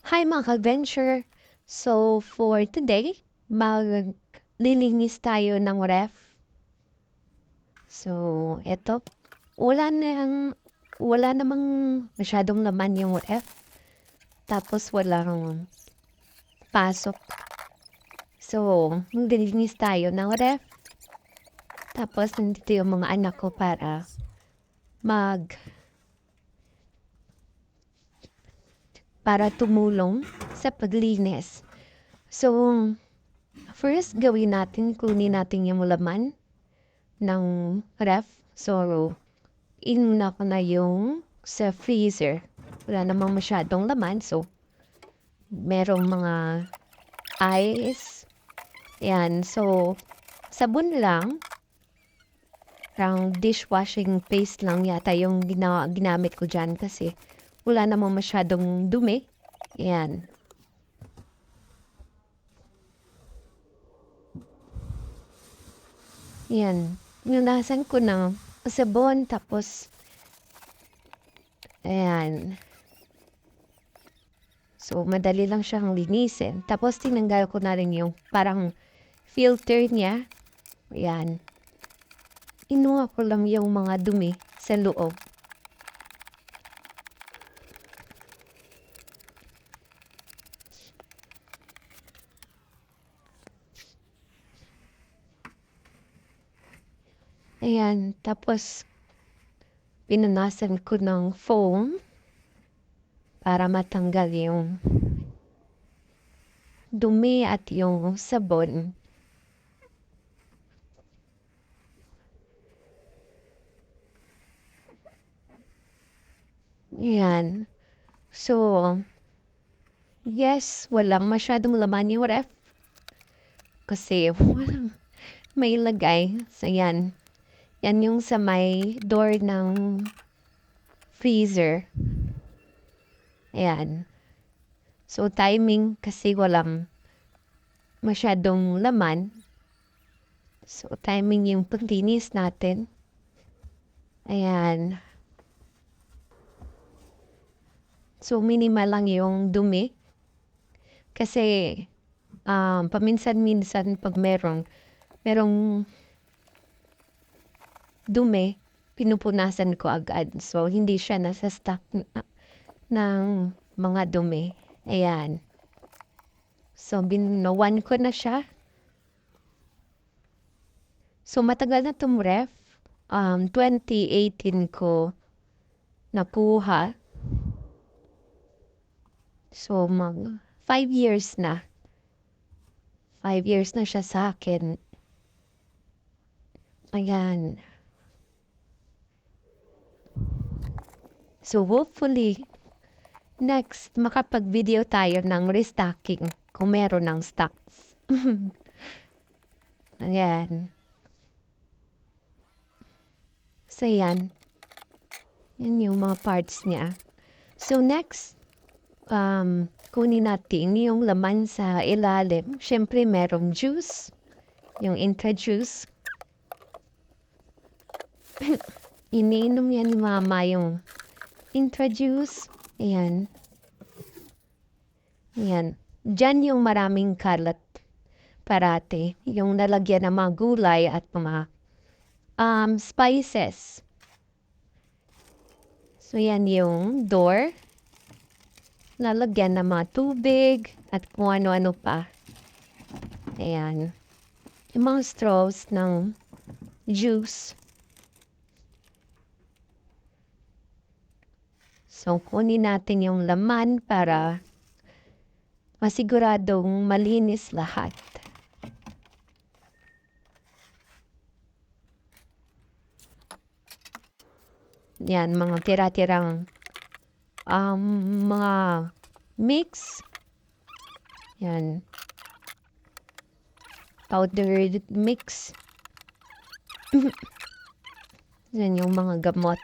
Hi mga ka-adventure! So for today, maglilinis tayo ng ref. So eto, wala namang masyadong laman yung ref. Tapos walang pasok. So maglilinis tayo ng ref. Tapos nandito yung mga anak ko mag para tumulong sa paglinis. So first gawin natin, kunin natin yung laman ng ref. So inuna ko na yung sa freezer. Wala namang masyadong laman. So, merong mga ice. Yan. So, sabon lang. Parang dishwashing paste lang yata yung ginamit ko dyan kasi wala namang masyadong dumi. Yan. Yan. Pinunasan ko ng sabon tapos ayan. So, madali lang siyang linisin. Tapos, tinanggal ko na rin yung parang filter niya. Ayan. Inuha ko lang yung mga dumi sa loob. Ayan. Tapos, pinunasan ko ng foam para matanggal yung dumi at yung sabon. Ayan. So, yes, walang masyadong laman yung ref. Kasi walang may lagay. So, yan. Yan yung sa may door ng freezer. Ayan. So, timing kasi walang masyadong laman. So, timing yung paglinis natin. Ayan. So, minimal lang yung dumi. Kasi, paminsan-minsan pag merong dumi, pinupunasan ko agad. So, hindi siya nasa stock ng mga dumi. Ayan. So, binawan ko na siya. So, matagal na itong ref. 2018 ko nakuha. So, 5 years na. 5 years na siya sa akin. Ayan. So, hopefully, next, makapag-video tayo ng restocking kung meron ng stocks. Ayan. So, yan. Yan yung mga parts niya. So, next, kunin natin yung laman sa ilalim. Siyempre, merong juice. Yung intra-juice. Iniinom yan ni mama yung intra-juice. Ayan. Ayan. Diyan yung maraming kalat parate. Yung nalagyan ng mga gulay at mga spices. So, yan yung door. Nalagyan ng mga tubig at kung ano-ano pa. Ayan. Yung mga straws ng juice. So, kunin natin yung laman para masiguradong malinis lahat. Yan, mga tira-tirang mga mix. Yan. Powdered mix. Yan yung mga gamot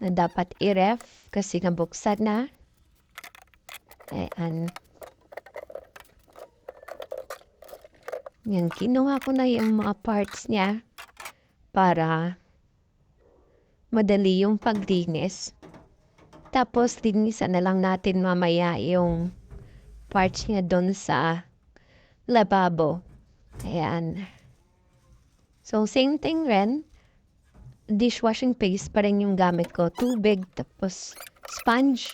na dapat i-ref kasi nabuksan na. Ayan. Yan, kinuha ko na yung mga parts niya para madali yung paglinis. Tapos linisan na lang natin mamaya yung parts niya doon sa lababo. Ayan. So, same thing rin. Dishwashing paste pa rin yung gamit ko. Tubig, tapos sponge.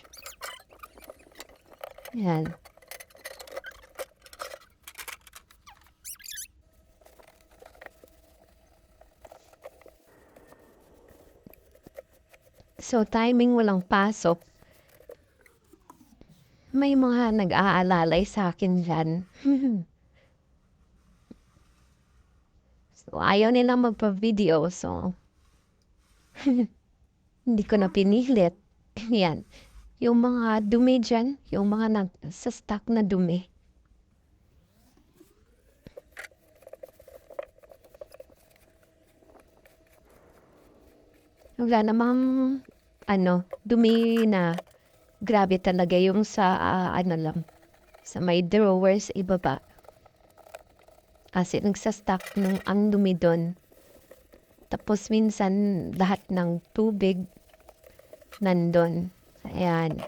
Ayan. So, timing walang pasok. May mga nag-aalalay sa akin dyan. So, ayaw nilang magpa-video. So, hindi ko na pinilit. Yan. Yung mga dumi dyan, yung mga sa stock na dumi. Wala namang, dumi na grabe talaga yung sa, sa may drawers ibaba. Kasi nagsastock nung ang dumi doon. Tapos minsan lahat ng tubig nandun. Ayan.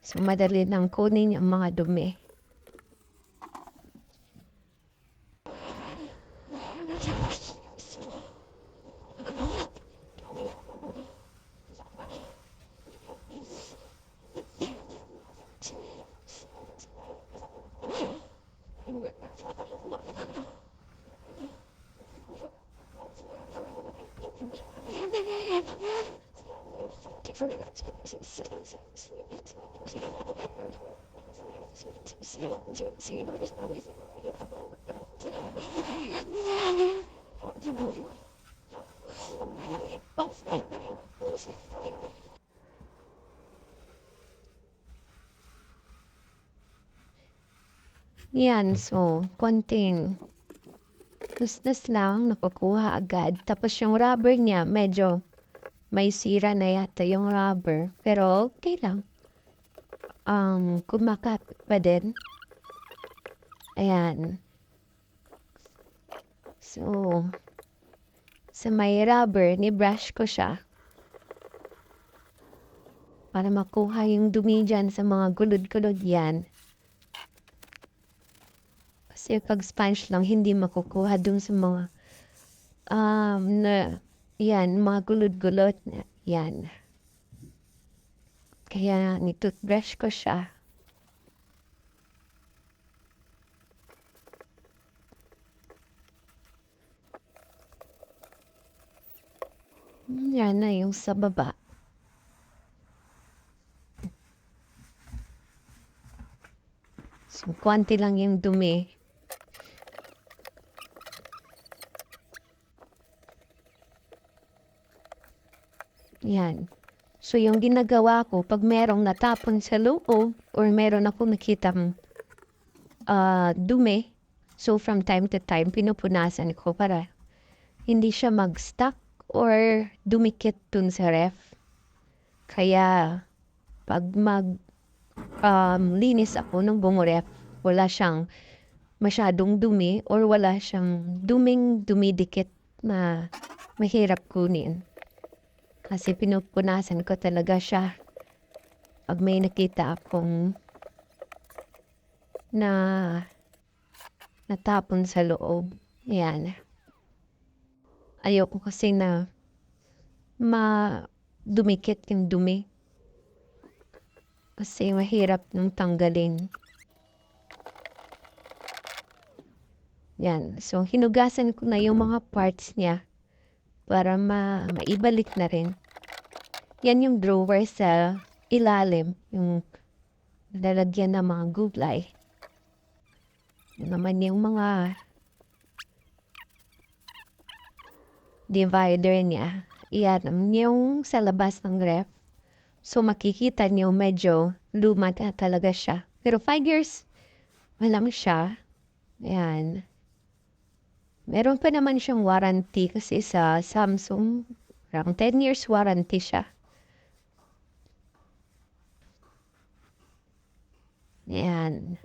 So madali nang kunin yung mga dumi. Yan, so, konting tustos lang, nakukuha agad. Tapos yung rubber niya, medyo may sira na yata yung rubber. Pero okay lang. Kumakapit pa din. Ayan. So, sa may rubber, ni-brush ko siya. Para makuha yung dumi dyan sa mga gulod-gulod yan. Kasi pag sponge lang, hindi makukuha dun sa mga, yan, mga gulod-gulod. Yan. Kaya ni-toothbrush ko siya. Yan na yung sa baba. So, konti lang yung dumi. Yan. So, yung ginagawa ko, pag merong natapon sa loob or meron ako nakitang dumi, so from time to time, pinupunasan ko para hindi siya mag-stuck or dumikit dun sa ref. Kaya, pag linis ako ng bumuref, wala siyang masyadong dumi or wala siyang duming dumidikit na mahirap kunin. Kasi pinupunasan ko talaga siya pag may nakita akong na natapon sa loob. Yan. Ayoko kasi na dumikit yung dumi. Kasi mahirap nung tanggalin. Yan. So, hinugasan ko na yung mga parts niya para maibalik na rin. Yan yung drawer sa ilalim, yung lalagyan ng mga gulay. Yan naman yung mga divider niya. Yan yung sa labas ng ref. So makikita niyo medyo luma na talaga siya. Pero 5 years, walang siya. Ayan. Meron pa naman siyang warranty kasi sa Samsung, parang 10 years warranty siya. Ayan.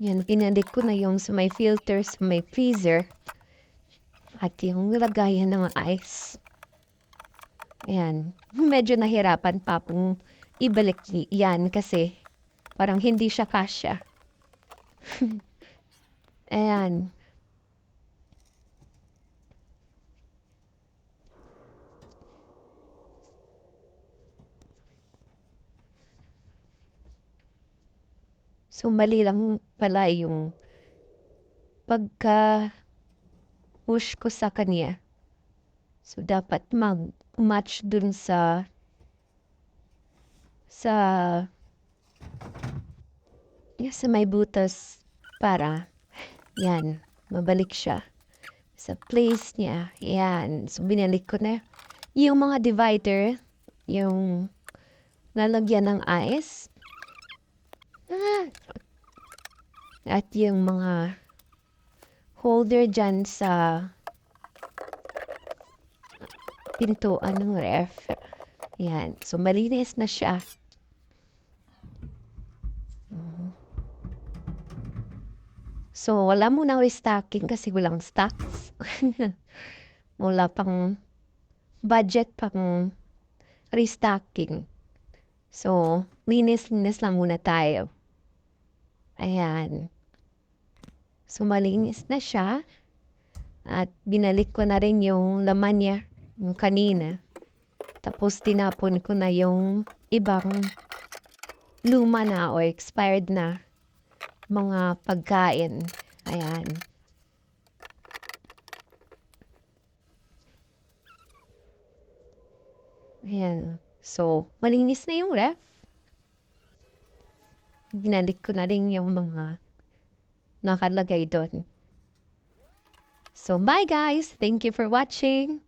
Yan, pinalik ko na yung sa may filter, sa may freezer. At yung lagayan ng ice. Ayan. Medyo nahirapan pa pong ibalik yan kasi parang hindi siya kasya. Ayan. So, mali lang pala yung pagka-push ko sa kanya. So, dapat mag-match dun sa may butas para, yan, mabalik siya sa place niya. Yan. So, binalik ko na yung mga divider, yung lalagyan ng ice. At yung mga holder dyan sa pintuan ng ref. Yan. So, malinis na siya. So, wala munang restocking kasi walang stocks. Wala pang budget pang restocking. So, linis-linis lang muna tayo. Ayan. So, malinis na siya. At binalik ko na rin yung laman niya, yung kanina. Tapos, tinapon ko na yung ibang luma na o expired na mga pagkain. Ayan. Ayan. So, malinis na yung ref. Binalik ko na rin yung mga nakalagay doon. So, bye guys! Thank you for watching!